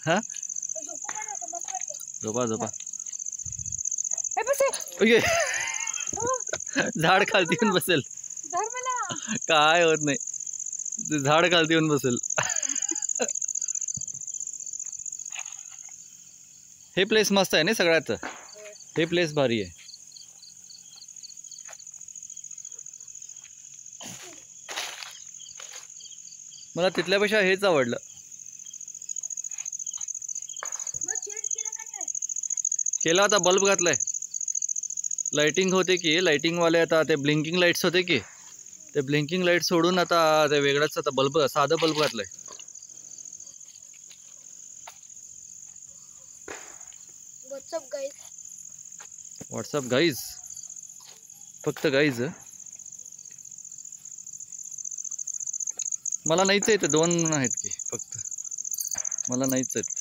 हा झोपा झोपा झाड खालती येऊन बसेल काय होत नाही झाड खालती येऊन बसेल हे प्लेस मस्त आहे ना सगळ्यात हे प्लेस भारी आहे मला तिथल्यापेक्षा हेच आवडलं केला होता बल्ब घातलाय लाइटिंग होते की लाइटिंग वाले आता ते ब्लिंकिंग लाइट्स होते की ते ब्लिंकिंग लाइट सोडून आता ते वेगळाच आता बल्ब साधा बल्ब घातलाय व्हॉट्सअप गाईज फक्त गाईज मला नाहीच आहे ते दोन आहेत की फक्त मला नाहीच आहेत